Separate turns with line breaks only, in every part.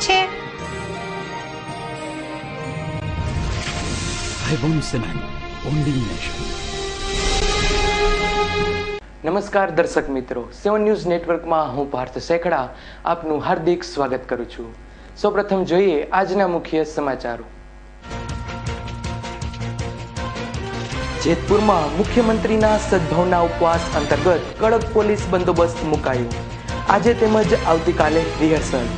છે।
નમસ્કાર દર્શક મિત્રો, 7 ન્યૂઝ નેટવર્કમાં હું પાર્થ સેખડા આપનું હાર્દિક સ્વાગત કરું છું। સૌપ્રથમ જોઈએ આજના મુખ્ય સમાચારો। જેતપુરમાં મુખ્યમંત્રીના સદભાવના ઉપવાસ અંતર્ગત કડક પોલીસ બંદોબસ્ત મુકાયો। આજે તેમજ આવતીકાલે રિહર્સલ।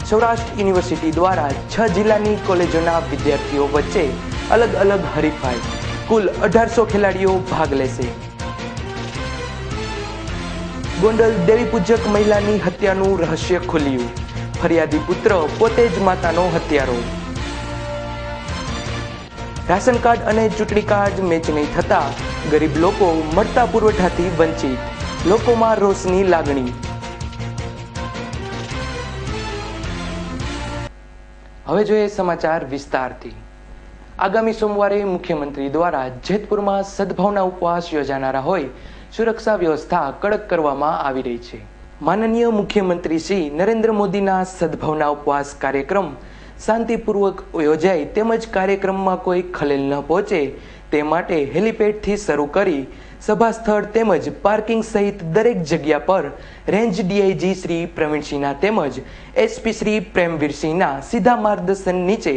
સૌરાષ્ટ્ર યુનિવર્સિટી દ્વારા 6 જિલ્લાની કોલેજોના વિદ્યાર્થીઓ વચ્ચે અલગ અલગ હરીફાઈ। કુલ 1800 ખેલાડીઓ ભાગ લેશે। ગોંડલ દેવી પૂજક મહિલાની હત્યાનું રહસ્ય ખુલ્યું। ફરિયાદી પુત્ર પોતે જ માતાનો હત્યારો। રાશન કાર્ડ અને ચૂંટણી કાર્ડ મેચ નહીં થતા ગરીબ લોકો મળતા પુરવઠાથી વંચિત। લોકોમાં રોષની લાગણી। હવે જોઈએ સમાચાર વિસ્તારથી। આગામી સોમવારે મુખ્યમંત્રી દ્વારા જેતપુરમાં સદભાવના ઉપવાસ યોજાનારા હોય સુરક્ષા વ્યવસ્થા કડક કરવામાં આવી રહી છે। માનનીય મુખ્યમંત્રી શ્રી નરેન્દ્ર મોદીના સદભાવના ઉપવાસ કાર્યક્રમ શાંતિપૂર્વક યોજાય તેમજ કાર્યક્રમમાં કોઈ ખલેલ ન પહોંચે તે માટે હેલીપેડથી શરૂ કરી સભા સ્થળ તેમજ પાર્કિંગ સહિત દરેક જગ્યા પર રેન્જ ડીઆઈજી શ્રી પ્રવીણસિંહના તેમજ એસપી શ્રી પ્રેમવીરસિંહના સીધા માર્ગદર્શન નીચે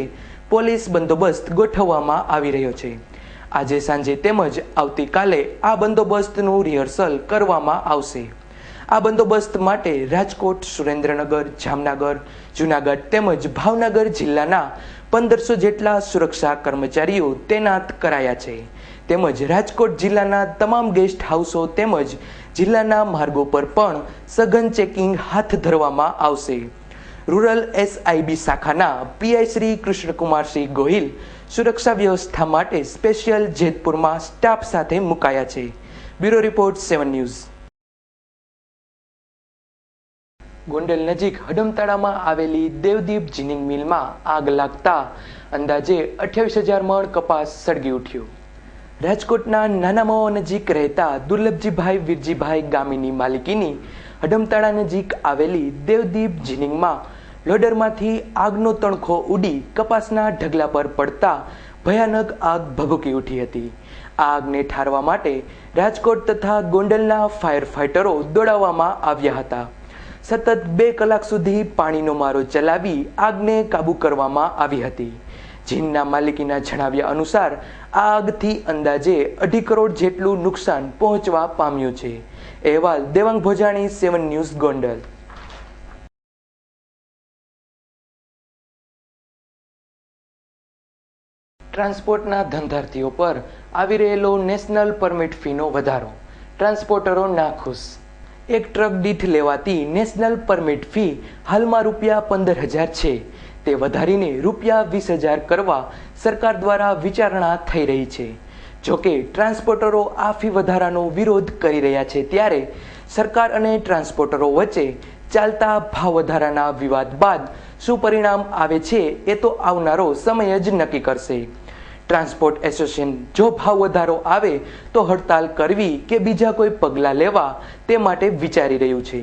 પોલીસ બંદોબસ્ત ગોઠવવામાં આવી રહ્યો છે। આજે સાંજે તેમજ આવતીકાલે આ બંદોબસ્તનું રિહર્સલ કરવામાં આવશે। આ બંદોબસ્ત માટે રાજકોટ, સુરેન્દ્રનગર, જામનગર, જૂનાગઢ તેમજ ભાવનગર જિલ્લાના 1500 જેટલા સુરક્ષા કર્મચારીઓ તૈનાત કરાયા છે। તેમજ રાજકોટ જિલ્લાના તમામ ગેસ્ટ હાઉસો તેમજ જિલ્લાના માર્ગો પર પણ સઘન ચેકિંગ હાથ ધરવામાં આવશે। રૂરલ એસઆઈબી શાખાના પીઆઈ શ્રી કૃષ્ણકુમારસિંહ ગોહિલ સુરક્ષા વ્યવસ્થા માટે સ્પેશિયલ જેતપુરમાં સ્ટાફ સાથે મુકાયા છે। Bureau report 7 news. ગોંડલ નજીક હડમતાળામાં આવેલી દેવદીપ જીનિંગ મિલમાં આગ લાગતા અંદાજે 28,000 મણ કપાસ સળગી ઉઠ્યો। રાજકોટના નાના માવા નજીક રહેતા દુર્લભજીભાઈ વીરજીભાઈ ગામીની માલિકીની હડમતાળા નજીક આવેલી દેવદીપ જીનિંગમાં લોડરમાંથી આગનો તણખો ઉડી કપાસના ઢગલા પર પડતા ભયાનક આગ ભભૂકી ઉઠી હતી। આ આગને ઠારવા માટે રાજકોટ તથા ગોંડલના ફાયર ફાઇટરો દોડાવવામાં આવ્યા હતા। સતત 2 કલાક સુધી પાણીનો મારો ચલાવી આગને કાબુ કરવામાં આવી હતી। જીનના માલિકીના જણાવ્યા અનુસાર આ આગથી અંદાજે 2.5 કરોડ જેટલું નુકસાન પહોંચવા પામ્યું છે। અહેવાલ દેવાંગ ભોજાણી, 7 ન્યૂઝ ગોંડલ। ટ્રાન્સપોર્ટના ધંધાર્થીઓ પર આવી રહેલો નેશનલ પરમિટ ફીનો વધારો। ટ્રાન્સપોર્ટરો નાખુશ। એક ટ્રક દીઠ લેવાતી નેશનલ પરમિટ ફી હાલમાં ₹15,000 છે, તે વધારીને ₹20,000 કરવા સરકાર દ્વારા વિચારણા થઈ રહી છે। જોકે ટ્રાન્સપોર્ટરો આ ફી વધારાનો વિરોધ કરી રહ્યા છે, ત્યારે સરકાર અને ટ્રાન્સપોર્ટરો વચ્ચે ચાલતા ભાવ વધારાના વિવાદ બાદ શું પરિણામ આવે છે એ તો આવનારો સમય જ નક્કી કરશે। ટ્રાન્સપોર્ટ એસોસિએશન જો ભાવ વધારો આવે તો હડતાલ કરવી કે બીજા કોઈ પગલાં લેવા તે માટે વિચારી રહ્યું છે।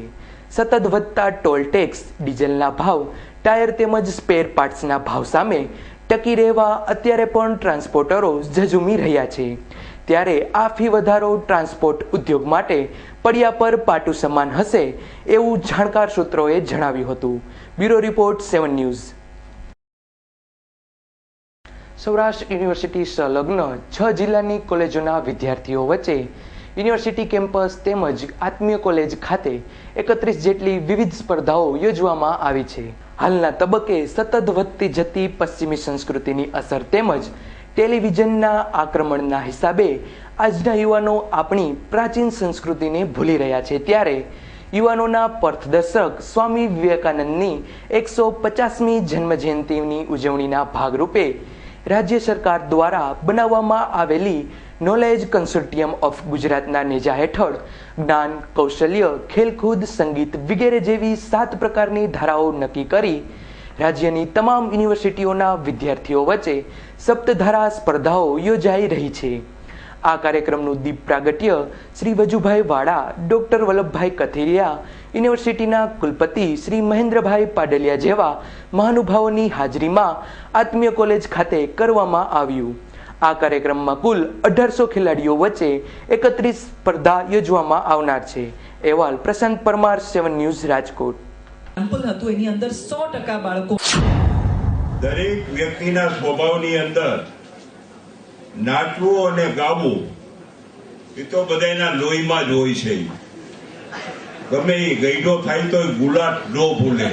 સતત વધતા ટોલ ટેક્સ, ડીઝલના ભાવ, ટાયર તેમજ સ્પેર પાર્ટ્સના ભાવ સામે ટકી રહેવા અત્યારે પણ ટ્રાન્સપોર્ટરો ઝઝૂમી રહ્યા છે, ત્યારે આ ફી વધારો ટ્રાન્સપોર્ટ ઉદ્યોગ માટે પડ્યા પર પાટું સમાન હશે એવું જાણકાર સૂત્રોએ જણાવ્યું હતું। Bureau report 7 news. Saurashtra university સંલગ્ન 6 જિલ્લાની કોલેજોના વિદ્યાર્થીઓ વચ્ચે યુનિવર્સિટી કેમ્પસ તેમજ આત્મીય કોલેજ ખાતે 31 જેટલી વિવિધ સ્પર્ધાઓ યોજવામાં આવી છે। હાલના તબક્કે સતત વધતી જતી પશ્ચિમી સંસ્કૃતિની અસર તેમજ ટેલિવિઝનના આક્રમણના હિસાબે આજના યુવાનો આપણી પ્રાચીન સંસ્કૃતિને ભૂલી રહ્યા છે, ત્યારે યુવાનોના પથદર્શક સ્વામી વિવેકાનંદની 150મી જન્મજયંતિની ઉજવણીના ભાગરૂપે રાજ્ય સરકાર દ્વારા બનાવવામાં આવેલી નોલેજ કન્સોર્ટિયમ ઓફ ગુજરાતના નેજા હેઠળ જ્ઞાન, કૌશલ્ય, ખેલકૂદ, સંગીત વગેરે જેવી 7 પ્રકારની ધારાઓ નક્કી કરી રાજ્યની તમામ યુનિવર્સિટીઓના વિદ્યાર્થીઓ વચ્ચે સપ્તધારા સ્પર્ધાઓ યોજાઈ રહી છે। આ કાર્યક્રમનું દીપ પ્રાગટ્ય શ્રી વજુભાઈ વાડા, ડોક્ટર વલ્લભભાઈ કથિરિયા, યુનિવર્સિટીના કુલપતિ શ્રી મહેન્દ્રભાઈ પાડલિયા જેવા મહાનુભાવોની હાજરીમાં આત્મીય કોલેજ ખાતે કરવામાં આવ્યું। આ કાર્યક્રમમાં કુલ 1800 ખેલાડીઓ વચ્ચે 31 સ્પર્ધા યોજવામાં આવનાર છે। અહેવાલ પ્રશાંત પરમાર, 7 ન્યૂઝ, રાજકોટ।
હતું એની અંદર 100% બાળકો
દરેક વ્યક્તિના સ્વભાવની અંદર નાચવું અને ગાવું એ તો બધાના લોહીમાં જ હોય છે। ગમે એ ગઈડો થાય તો ગુલાટ ન ભૂલે,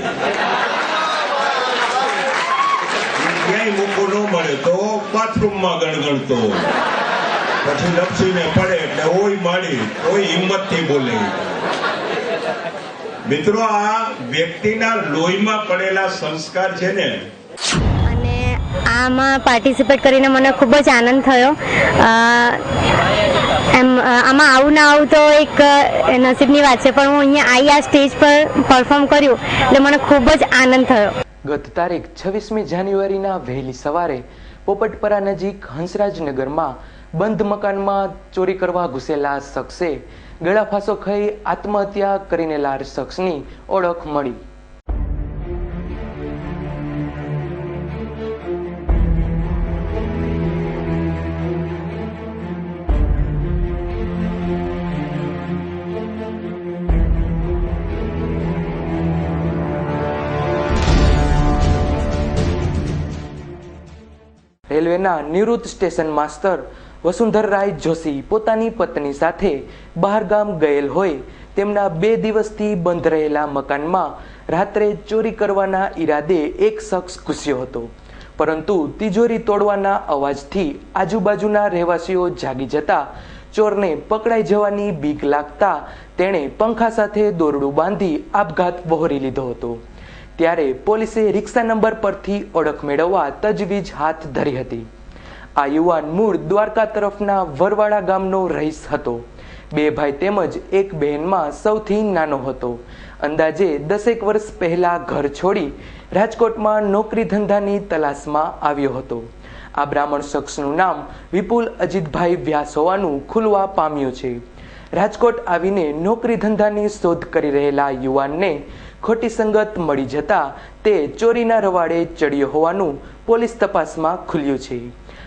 ક્યાંય મૂકો ન મળે તો બાથરૂમમાં ગણગણતો પછી લપસીને પડે એટલે ઓય માડી કોઈ હિંમતથી બોલે। મિત્રો, આ વ્યક્તિના લોહીમાં પડેલા સંસ્કાર છે ને,
અને આમાં પાર્ટિસિપેટ કરીને મને ખૂબ જ આનંદ થયો। એમ આમાં આવું ના આવું તો એક નસીબની વાત છે, પણ હું અહીંયા આવી આ સ્ટેજ પર પરફોર્મ કર્યું એટલે મને ખૂબ જ આનંદ થયો।
ગત તારીખ 26મી જાન્યુઆરીના વહેલી સવારે પોપટપરા નજીક હંસરાજનગરમાં બંધ મકાનમાં ચોરી કરવા ઘૂસેલા શખ્સે ગળાફાંસો ખાઈ આત્મહત્યા કરીનેલા શખ્સની ઓળખ મળી। રેલવેના નિવૃત્ત સ્ટેશન માસ્ટર વસુંધરરાય જોશી પોતાની પત્ની સાથે બહારગામ ગયેલ હોય તેમના 2 દિવસથી બંધ રહેલા મકાનમાં રાત્રે ચોરી કરવાના ઈરાદે એક શખ્સ ઘૂસ્યો હતો, પરંતુ તિજોરી તોડવાના અવાજથી આજુબાજુના રહેવાસીઓ જાગી જતા ચોરને પકડાઈ જવાની બીક લાગતા તેણે પંખા સાથે દોરડું બાંધી આપઘાત વહોરી લીધો હતો। ત્યારે પોલીસે રિક્ષા નંબર પરથી ઓળખ મેળવવા તજવીજ હાથ ધરી હતી। આ યુવાન મૂળ દ્વારકા તરફના વરવાડા ગામનો રહીશ હતો। 2 ભાઈ તેમજ એક બહેનમાં સૌથી નાનો હતો। અંદાજે 10 વર્ષ પહેલા ઘર છોડી રાજકોટમાં નોકરી ધંધાની તલાશમાં આવ્યો હતો। આ બ્રાહ્મણ શખ્સનું નામ વિપુલ અજીતભાઈ વ્યાસ હોવાનું ખુલવા પામ્યું છે। રાજકોટ આવીને નોકરી ધંધાની શોધ કરી રહેલા યુવાનને ખોટી સંગત મળી જતા તે ચોરીના રવાડે ચડ્યો હોવાનું પોલીસ તપાસમાં ખુલ્યું છે।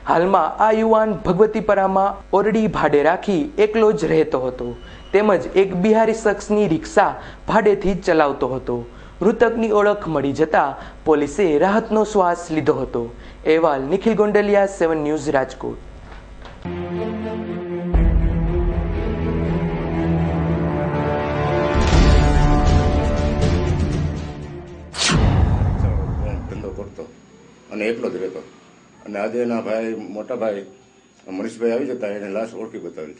હાલમાં આ યુવાન ભગવતીપરામાં ઓરડી ભાડે રાખી એકલો જ રહેતો હતો, તેમજ એક બિહારી શખ્સની રિક્ષા ભાડેથી ચલાવતો હતો। મૃતકની ઓળખ મળી જતા પોલીસે રાહતનો શ્વાસ લીધો હતો। અહેવાલ નિખિલ ગોંડલિયા, 7 ન્યૂઝ, રાજકોટ।
ધંધો કરતો અને એકલો જ રહેતો, અને આજે એના ભાઈ, મોટા ભાઈ મનીષભાઈ આવી જતા એને લાશ ઓળખી બતાવી।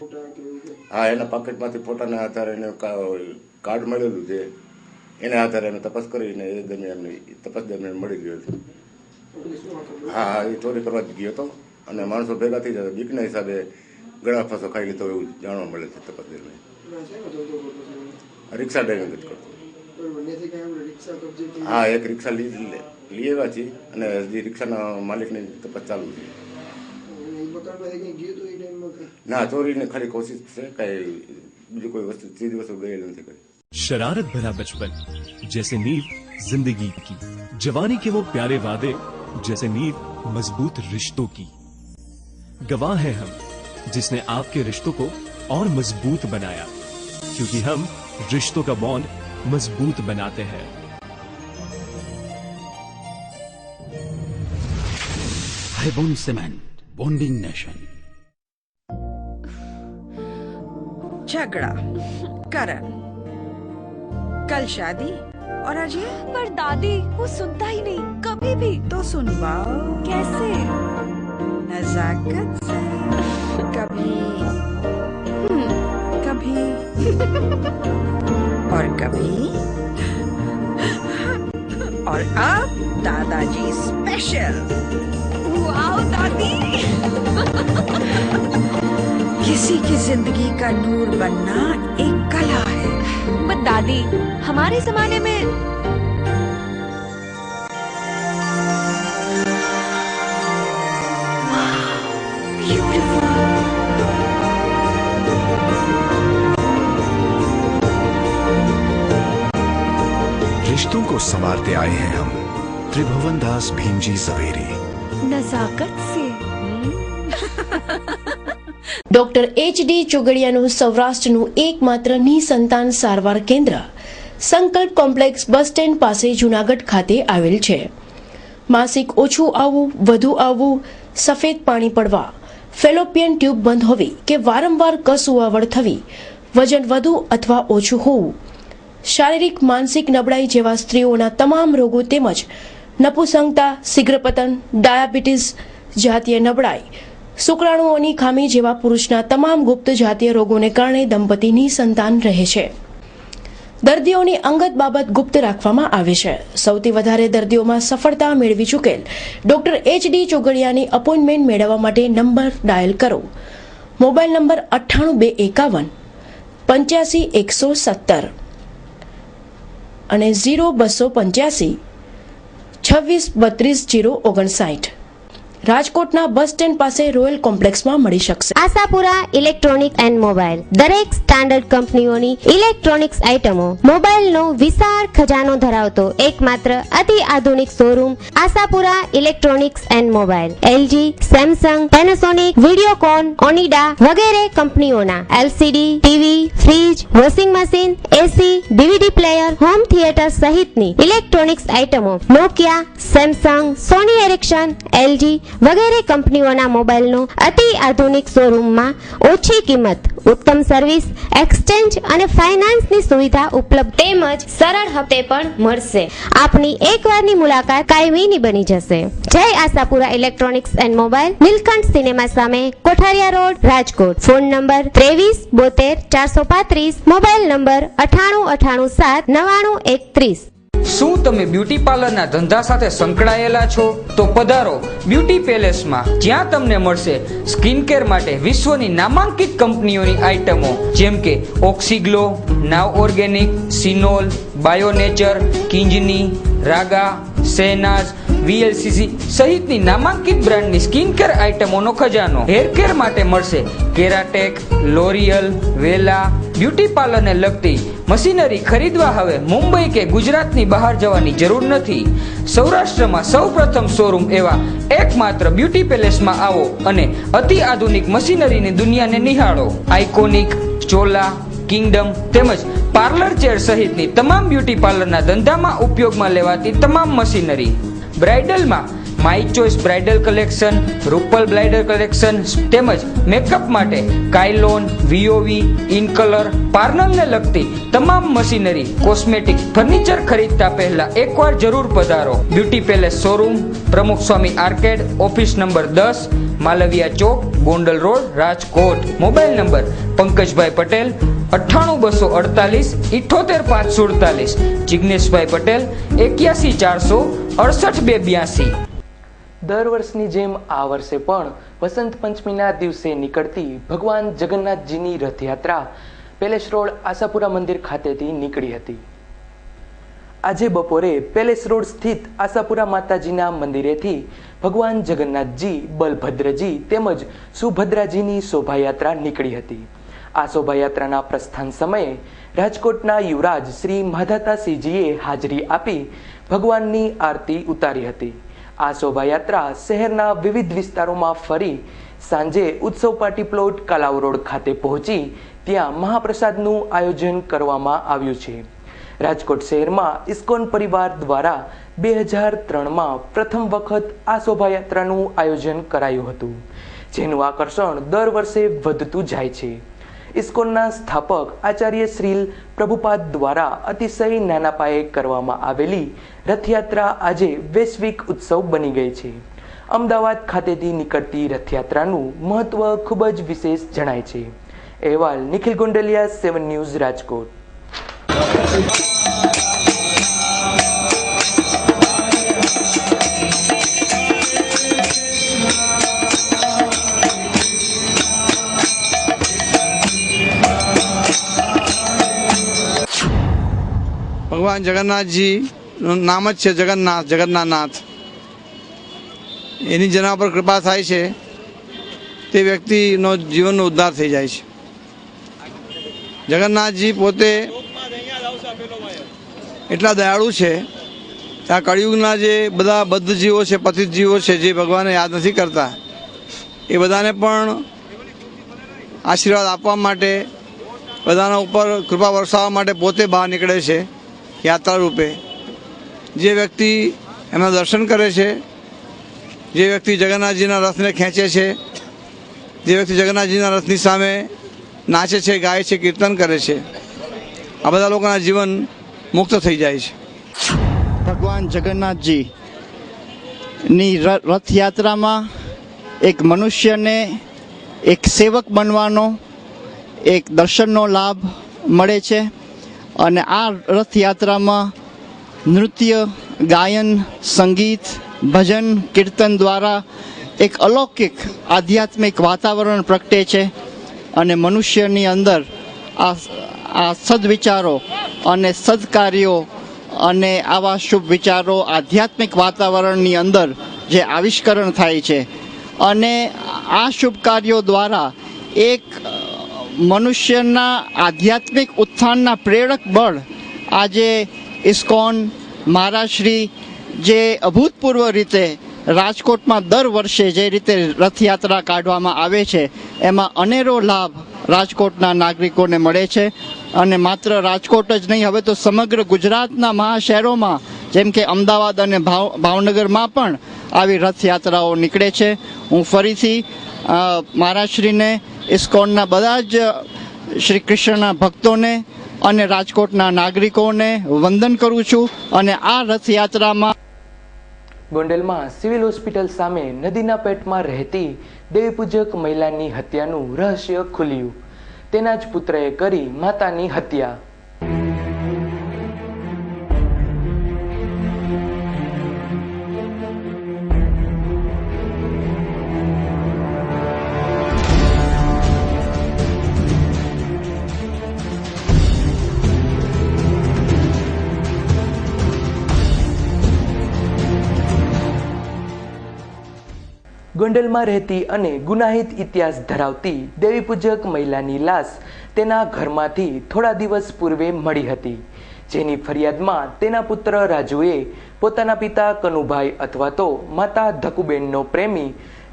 હા, એના પાકેટમાંથી ફોટાના આધારે એને કાર્ડ મળેલું છે, એના આધારે એને તપાસ કરીને એ દરમિયાન તપાસ દરમિયાન મળી ગયો છે। હા, એ ચોરી કરવા જ ગયો હતો અને માણસો ભેગા થઈ જતા બીકના હિસાબે ગળાફાંસો ખાઈ લીધો એવું જાણવા મળે છે તપાસ દરમિયાન। રિક્ષા ડ્રાઇવિંગ જ કરતો। હા, એક રિક્ષા લઈ આવ્યા છીએ અને હજી રિક્ષાના માલિકની તપાસ ચાલુ છે। ના, ચોરીની ખાલી કોશિશ છે, કઈ બીજી કોઈ વસ્તુ ચીજ વસ્તુ ગયેલી નથી કરી।
शरारत भरा बचपन जैसे नींव जिंदगी की, जवानी के वो प्यारे वादे जैसे नींव मजबूत रिश्तों की। गवाह हैं हम जिसने आपके रिश्तों को और मजबूत बनाया, क्योंकि हम रिश्तों का बॉन्ड मजबूत बनाते हैं।
Haibon Cement, bonding nation.
झगड़ा, करण, कल शादी और आज ये।
पर दादी वो सुनता ही नहीं कभी भी।
तो सुनवाओ।
कैसे?
नजाकत से। कभी कभी और कभी और अब दादाजी स्पेशल।
वाओ दादी।
किसी की जिंदगी का नूर बनना एक कला है।
बट दादी, हमारे जमाने में
ब्यूटीफुल।
रिश्तों को संवारते आए हैं हम, त्रिभुवन दास भीमजी ઝવેરી।
नजाकत से
ડોક્ટર એચ.ડી. ચોગડિયાનું સૌરાષ્ટ્રનું એકમાત્ર નિસંતાન સારવાર કેન્દ્ર સંકલ્પ કોમ્પ્લેક્સ બસ સ્ટેન્ડ પાસે જૂનાગઢ ખાતે આવેલ છે। માસિક ઓછું આવવું, વધુ આવવું, સફેદ પાણી પડવા, ફેલોપિયન ટ્યુબ બંધ હોવી કે વારંવાર કસુવાવડ થવી, વજન વધુ અથવા ઓછું હોવું, શારીરિક માનસિક નબળાઈ જેવા સ્ત્રીઓના તમામ રોગો તેમજ નપુંસકતા, શીઘ્રપતન, ડાયાબિટીસ, જાતીય નબળાઈ, શુક્રાણુઓની ખામી જેવા પુરુષના તમામ ગુપ્ત જાતીય રોગોને કારણે દંપતી નિસંતાન રહે છે। દર્દીઓની અંગત બાબત ગુપ્ત રાખવામાં આવે છે। સૌથી વધારે દર્દીઓમાં સફળતા મેળવી ચૂકેલ ડોક્ટર એચ.ડી. ચોગડિયાની અપોઇન્ટમેન્ટ મેળવવા માટે નંબર ડાયલ કરો। મોબાઈલ નંબર 98 251 85 117 અને 0285 26 32 059 રાજકોટના બસ સ્ટેન્ડ પાસે રોયલ કોમ્પ્લેક્સમાં મળી શકશે।
આશાપુરા ઇલેક્ટ્રોનિક એન્ડ મોબાઈલ દરેક સ્ટાન્ડર્ડ કંપનીઓની ઇલેક્ટ્રોનિક્સ આઇટમો, મોબાઈલનો વિશાળ ખજાનો ધરાવતો એકમાત્ર અતિ આધુનિક showroom Ashapura electronics and mobile LG, Samsung, Panasonic, Videocon, Onida વગેરે કંપનીઓના LCD, TV, fridge, washing machine, AC, DVD player, home theatre સહિતની ઇલેક્ટ્રોનિક્સ આઇટમો Nokia, Samsung, Sony Ericsson, LG વગેરે કંપનીઓના મોબાઈલનો અતિ આધુનિક શોરૂમમાં ઓછી કિંમત, ઉત્તમ સર્વિસ, એક્સચેન્જ અને ફાઇનાન્સની સુવિધા ઉપલબ્ધ તેમજ સરળ હપ્તે પણ મળશે। આપની એકવારની મુલાકાત કાયમીની બની જશે। Jai Ashapura electronics and mobile, Neelkanth cinema સામે, Kothariya road, Rajkot. Phone number 23 72 435, mobile number 98 87 99 31।
શું તમે બ્યુટી પાર્લરના ધંધા સાથે સંકળાયેલા છો? તો પધારો બ્યુટી પેલેસમાં, જ્યાં તમને મળશે સ્કિન કેર માટે વિશ્વની નામાંકિત કંપનીઓની આઇટમો જેમ કે ઓક્સીગ્લો, નાવ ઓર્ગેનિક, સિનોલ, બાયોનેચર, કિંજની, રાગા, શહેનાઝ, વીએલસીસી સહિતની નામાંકિત બ્રાન્ડની સ્કિન કેર આઇટમોનો ખજાનો। હેર કેર માટે મળશે કેરાટેક, લોરિયલ, વેલા। બ્યુટી પાર્લરને લગતી મશીનરી ખરીદવા હવે મુંબઈ કે ગુજરાતની બહાર જવાની જરૂર નથી। સૌરાષ્ટ્રમાં સૌપ્રથમ શોરૂમ એવા એકમાત્ર બ્યુટી પેલેસમાં આવો અને અતિ આધુનિક મશીનરીની દુનિયાને નિહાળો। આઇકોનિક, ચોલા, કિંગડમ તેમજ પાર્લર ચેર સહિતની તમામ બ્યુટી પાર્લરના ધંધામાં ઉપયોગમાં લેવાતી તમામ મશીનરી। બ્રાઇડલમાં my choice bridal collection, Rupal bridal collection તેમજ મેકઅપ માટે કાયલોન, વીઓવી, ઇનકલર, પાર્લરને લગતી તમામ મશીનરી, કોસ્મેટિક, ફર્નિચર ખરીદતા પહેલા એકવાર જરૂર પધારો। Beauty palace showroom, Pramukh Swami arcade, office number 10, Malviya chowk, Gondal road, Rajkot. Mobile number Pankajbhai Patel 98248 78547, જિગ્નેશભાઈ પટેલ 81 400 68 282।
દર વર્ષની જેમ આ વર્ષે પણ વસંત પંચમીના દિવસે નીકળતી ભગવાન જગન્નાથજીની રથયાત્રા પેલેસ રોડ આશાપુરા મંદિર ખાતેથી નીકળી હતી। આજે બપોરે પેલેસ રોડ સ્થિત આશાપુરા માતાજીના મંદિરેથી ભગવાન જગન્નાથજી, બલભદ્રજી તેમજ સુભદ્રાજીની શોભાયાત્રા નીકળી હતી। આ શોભાયાત્રાના પ્રસ્થાન સમયે રાજકોટના યુવરાજ શ્રી માધાતાસિંહજીએ હાજરી આપી ભગવાનની આરતી ઉતારી હતી। આ શોભાયાત્રા શહેરના વિવિધ વિસ્તારોમાં ફરી સાંજે ઉત્સવ પાર્ટી પ્લોટ કાલાવ રોડ ખાતે પહોંચી ત્યાં મહાપ્રસાદનું આયોજન કરવામાં આવ્યું છે। રાજકોટ શહેરમાં ઇસ્કોન પરિવાર દ્વારા 2003માં પ્રથમ વખત આ શોભાયાત્રાનું આયોજન કરાયું હતું, જેનું આકર્ષણ દર વર્ષે વધતું જાય છે। ઇસ્કોનના સ્થાપક આચાર્ય શ્રી પ્રભુપાદ દ્વારા અતિશય નાના પાયે કરવામાં આવેલી રથયાત્રા આજે વૈશ્વિક ઉત્સવ બની ગઈ છે। અમદાવાદ ખાતેથી નીકળતી રથયાત્રાનું મહત્વ ખૂબ જ વિશેષ જણાય છે। અહેવાલ નિખિલ ગોંડલિયા, 7 ન્યૂઝ, રાજકોટ।
ભગવાન જગન્નાથજી નામ જ છે જગન્નાથ। એની જેના પર કૃપા થાય છે તે વ્યક્તિનો જીવનનો ઉદ્ધાર થઈ જાય છે। જગન્નાથજી પોતે એટલા દયાળુ છે કે આ કળિયુગના જે બધા બદ્ધ જીવો છે, પતિત જીવો છે, જે ભગવાનને યાદ નથી કરતા, એ બધાને પણ આશીર્વાદ આપવા માટે, બધાના ઉપર કૃપા વરસાવવા માટે પોતે બહાર નીકળે છે યાત્રા રૂપે. જે વ્યક્તિ એમના દર્શન કરે છે, જે વ્યક્તિ જગન્નાથજીના રથને ખેંચે છે, જે વ્યક્તિ જગન્નાથજીના રથની સામે નાચે છે, ગાય છે, કીર્તન કરે છે, આ બધા લોકોના જીવન મુક્ત થઈ જાય છે.
ભગવાન જગન્નાથજીની રથયાત્રામાં એક મનુષ્યને એક સેવક બનવાનો, એક દર્શનનો લાભ મળે છે. અને આ રથયાત્રામાં નૃત્ય, ગાયન, સંગીત, ભજન, કીર્તન દ્વારા એક અલૌકિક આધ્યાત્મિક વાતાવરણ પ્રગટે છે અને મનુષ્યની અંદર આ સદવિચારો અને સદકાર્યો અને આવા શુભ વિચારો આધ્યાત્મિક વાતાવરણની અંદર જે આવિષ્કરણ થાય છે અને આ શુભ કાર્યો દ્વારા એક મનુષ્યના આધ્યાત્મિક ઉત્થાનના પ્રેરક બળ આજે ઇસ્કોન મહારાજશ્રી જે અભૂતપૂર્વ રીતે રાજકોટમાં દર વર્ષે જે રીતે રથયાત્રા કાઢવામાં આવે છે એમાં અનેરો લાભ રાજકોટના નાગરિકોને મળે છે. અને માત્ર રાજકોટ જ નહીં, હવે તો સમગ્ર ગુજરાતના મહાશહેરોમાં જેમ કે અમદાવાદ અને ભાવનગરમાં પણ આવી રથયાત્રાઓ નીકળે છે. હું ફરીથી મહારાજશ્રીને, ઇસ્કોનના બધા જ શ્રી કૃષ્ણના ભક્તોને અને રાજકોટના નાગરિકોને વંદન કરું છું. અને આ રથયાત્રામાં
ગોંડલમાં સિવિલ હોસ્પિટલ સામે નદીના પેટમાં રહેતી દેવીપૂજક મહિલાની હત્યાનું રહસ્ય ખુલ્યું. તેના જ પુત્રએ કરી માતાની હત્યા. ગોંડલમાં રહેતી અને ગુનાહિત ઇતિહાસ ધરાવતી દેવીપૂજક મહિલાની લાશ તેના ઘરમાંથી થોડા દિવસ પૂર્વે મળી હતી, જેની ફરિયાદમાં તેના પુત્ર રાજુએ પોતાના પિતા કનુભાઈ અથવા તો માતા ધકુબેનનો પ્રેમી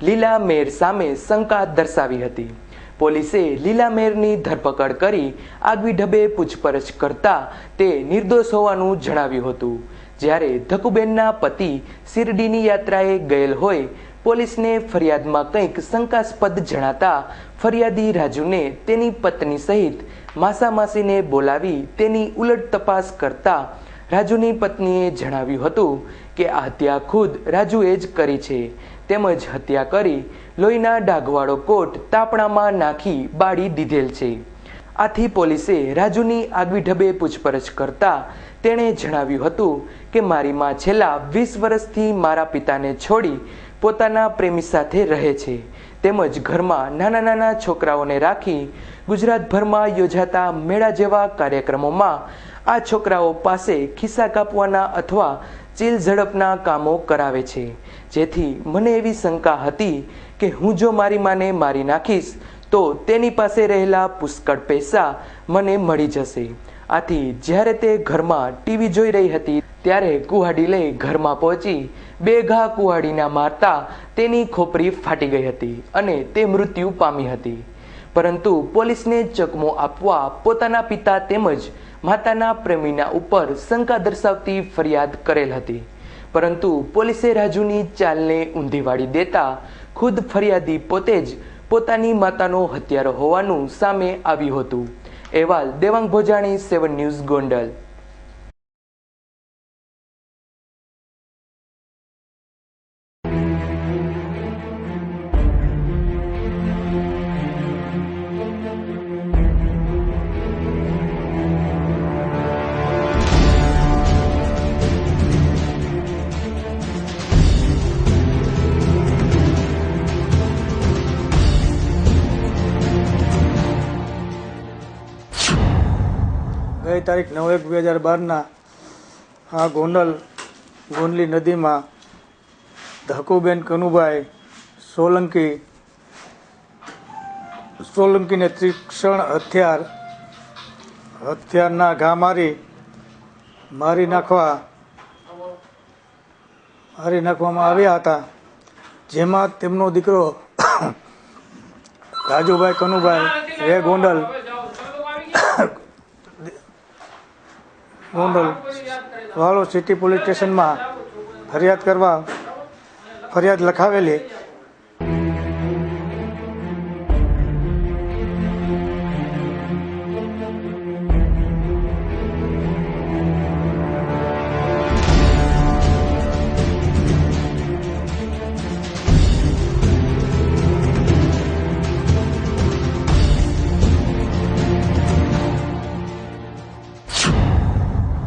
લીલા મેર સામે શંકા દર્શાવી હતી. પોલીસે લીલા મેરની ધરપકડ કરી આગવી ઢબે પૂછપરછ કરતા તે નિર્દોષ હોવાનું જણાવ્યું હતું. જ્યારે ધકુબેનના પતિ શિરડીની યાત્રાએ ગયેલ હોય પોલીસને ફરિયાદમાં કંઈક શંકાસ્પદ જણાતા ફરિયાદી રાજુને તેની પત્ની સહિત માસામાસીને બોલાવી તેની ઉલટ તપાસ કરતા રાજુની પત્નીએ જણાવ્યું હતું કે આ હત્યા ખુદ રાજુએ જ કરી છે, તેમજ હત્યા કરી લોહીના ડાઘવાળો કોટ તાપણામાં નાખી બાળી દીધેલ છે. આથી પોલીસે રાજુની આગવી ઢબે પૂછપરછ કરતા તેણે જણાવ્યું હતું કે મારી માં છેલ્લા 20 વર્ષથી મારા પિતાને છોડી પોતાના પ્રેમી સાથે રહે છે, તેમજ ઘરમાં નાના નાના છોકરાઓને રાખી ગુજરાતભરમાં યોજાતા મેળા જેવા કાર્યક્રમોમાં આ છોકરાઓ પાસે ખિસ્સા કાપવાના અથવા ચીલ ઝડપના કામો કરાવે છે. જેથી મને એવી શંકા હતી કે હું જો મારી માને મારી નાખીશ તો તેની પાસે રહેલા પુષ્કળ પૈસા મને મળી જશે. આથી જ્યારે તે ઘરમાં ટીવી જોઈ રહી હતી ત્યારે કુહાડી લઈ ઘરમાં પહોંચી 2 ઘા કુહાડીના મારતા તેની ખોપરી ફાટી ગઈ હતી અને તે મૃત્યુ પામી હતી. પરંતુ પોલીસને ચકમો આપવા પોતાના પિતા તેમજ માતાના પ્રેમીના ઉપર શંકા દર્શાવતી ફરિયાદ કરેલ હતી. પરંતુ પોલીસે રાજુની ચાલને ઊંધી વાળી દેતા ખુદ ફરિયાદી પોતે જ પોતાની માતાનો હત્યારો હોવાનું સામે આવ્યું હતું. અહેવાલ દેવાંગ ભોજાણી, 7 ન્યૂઝ ગોંડલ.
ગઈ તારીખ 9/1/2012 આ ગોંડલી નદીમાં ધકુબેન કનુભાઈ સોલંકીને તીક્ષ્ણ હથિયારના ઘા મારી મારી નાખવામાં આવ્યા હતા, જેમાં તેમનો દીકરો રાજુભાઈ કનુભાઈ રે ગોંડલ વાળો સિટી પોલીસ સ્ટેશનમાં ફરિયાદ લખાવેલી.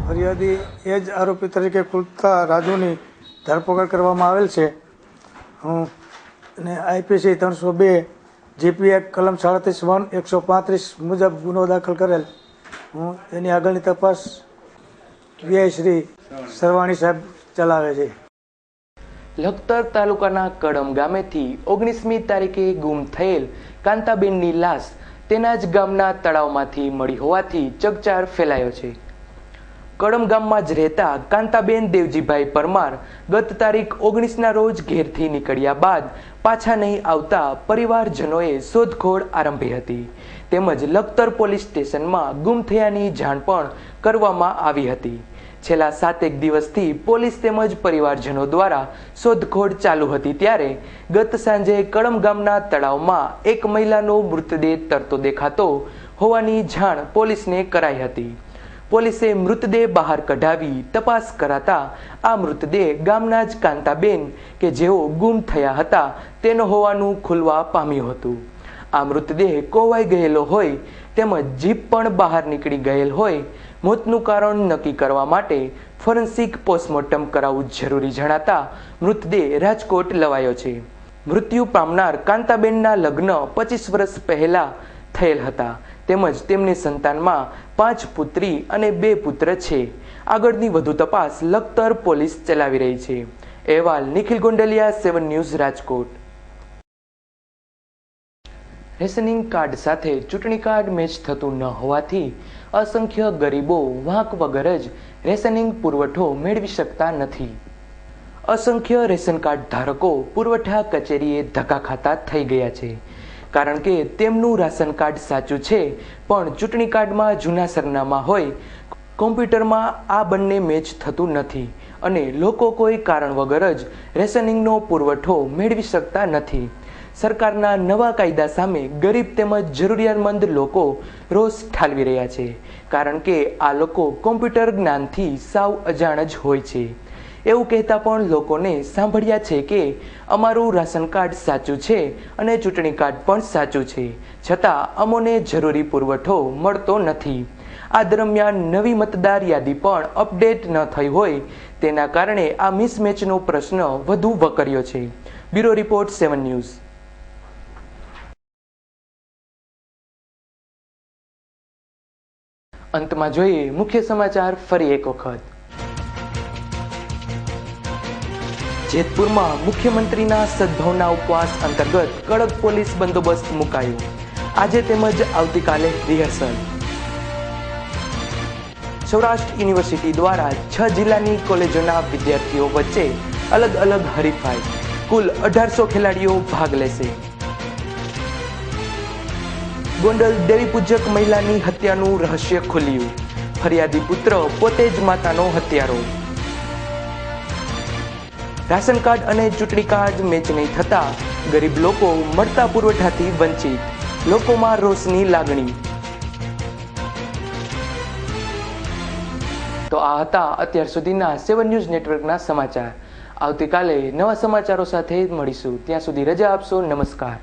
ફરિયાદી એ જ આરોપી તરીકે ખુલતા રાજુની ધરપકડ કરવામાં આવેલ છે. અને IPC 302 GP એક્ટ કલમ 37(1) 135 મુજબ ગુનો દાખલ કરેલ. તેની આગળની તપાસ PI શ્રી સરવાણી સાહેબ ચલાવે છે.
લખતર તાલુકાના કડમ ગામેથી 19મી તારીખે ગુમ થયેલ કાંતાબેનની લાશ તેના જ ગામના તળાવમાંથી મળી હોવાથી ચકચાર ફેલાયો છે. કડમ ગામમાં જ રહેતા કાંતાબેન દેવજીભાઈ પરમાર ગત તારીખ 19ના રોજ ઘેરથી નીકળ્યા બાદ પાછા નહીં આવતા પરિવારજનોએ શોધખોળ આરંભી હતી, તેમજ લખતર પોલીસ સ્ટેશનમાં ગુમ થયાની જાણ પણ કરવામાં આવી હતી. છેલ્લા 7 દિવસથી પોલીસ તેમજ પરિવારજનો દ્વારા શોધખોળ ચાલુ હતી, ત્યારે ગત સાંજે કડમ ગામના તળાવમાં એક મહિલાનો મૃતદેહ તરતો દેખાતો હોવાની જાણ પોલીસને કરાઈ હતી. પોલીસે મૃતદેહ બહાર કઢાવી તપાસ કરાતા આ મૃતદેહ ગામના જ કાંતાબેન કે જેઓ ગુમ થયા હતા તેનો હોવાનું ખુલવા પામ્યું હતું. આ મૃતદેહ કોવાઈ ગયેલો હોય તેમજ જીભ પણ બહાર નીકળી ગયેલ હોય. મોતનું કારણ નક્કી કરવા માટે ફોરેન્સિક પોસ્ટમોર્ટમ કરાવવું જરૂરી જણાતા મૃતદેહ રાજકોટ લવાયો છે. મૃત્યુ પામનાર કાંતાબેનના લગ્ન 25 વર્ષ પહેલા થયેલ હતા, તેમજ તેમની સંતાનમાં 5 પુત્રી અને 2 પુત્ર છે. આગળની વધુ તપાસ લખતર પોલીસ ચલાવી રહી છે. અહેવાલ Nikhil Gondaliya, 7 news, Rajkot. Rationing card સાથે ચૂંટણી કાર્ડ મેચ થતું ન હોવાથી અસંખ્ય ગરીબો વાંક વગર જ રેશનિંગ પુરવઠો મેળવી શકતા નથી. અસંખ્ય રેશન કાર્ડ ધારકો પુરવઠા કચેરીએ ધક્કા ખાતા થઈ ગયા છે, કારણ કે તેમનું રાશન કાર્ડ સાચું છે પણ ચૂંટણી કાર્ડમાં જૂના સરનામા હોય. કોમ્પ્યુટરમાં આ બંને મેચ થતું નથી અને લોકો કોઈ કારણ વગર જ રેશનિંગનો પુરવઠો મેળવી શકતા નથી. સરકારના નવા કાયદા સામે ગરીબ તેમજ જરૂરિયાતમંદ લોકો રોષ ઠાલવી રહ્યા છે, કારણ કે આ લોકો કોમ્પ્યુટર જ્ઞાનથી સાવ અજાણ જ હોય છે. એવું કહેતા પણ લોકોને સાંભળ્યા છે કે અમારું રાશન કાર્ડ સાચું છે અને ચૂંટણી કાર્ડ પણ સાચું છે, છતાં અમોને જરૂરી પુરવઠો મળતો નથી. આ દરમિયાન નવી મતદાર યાદી પણ અપડેટ ન થઈ હોય, તેના કારણે આ મિસમેચનો પ્રશ્ન વધુ વકર્યો છે. Bureau report, 7 news. અંતમાં જોઈએ મુખ્ય સમાચાર ફરી એક વખત. જેતપુરમાં મુખ્યમંત્રીના સદભાવના ઉપવાસ અંતર્ગત કડક પોલીસ બંદોબસ્ત મુકાયો. આજે તેમજ આવતીકાલે રિહર્સલ. સૌરાષ્ટ્ર યુનિવર્સિટી દ્વારા 6 જિલ્લાની કોલેજોના વિદ્યાર્થીઓ વચ્ચે અલગ અલગ હરીફાઈ. કુલ 1800 ખેલાડીઓ ભાગ લેશે. ગોંડલ દેવી પૂજક મહિલાની હત્યાનું રહસ્ય ખુલ્યું. ફરિયાદી પુત્ર પોતે જ માતાનો હત્યારો. રાશન કાર્ડ અને ચૂંટણી કાર્ડ મેચ નહીં થતા ગરીબ લોકો મળતા પુરવઠાથી વંચિત. લોકોમાં રોષની લાગણી. તો આ હતા અત્યાર સુધીના 7 ન્યૂઝ નેટવર્કના સમાચાર. આવતીકાલે નવા સમાચારો સાથે મળીશું. ત્યાં સુધી રજા આપશો. નમસ્કાર.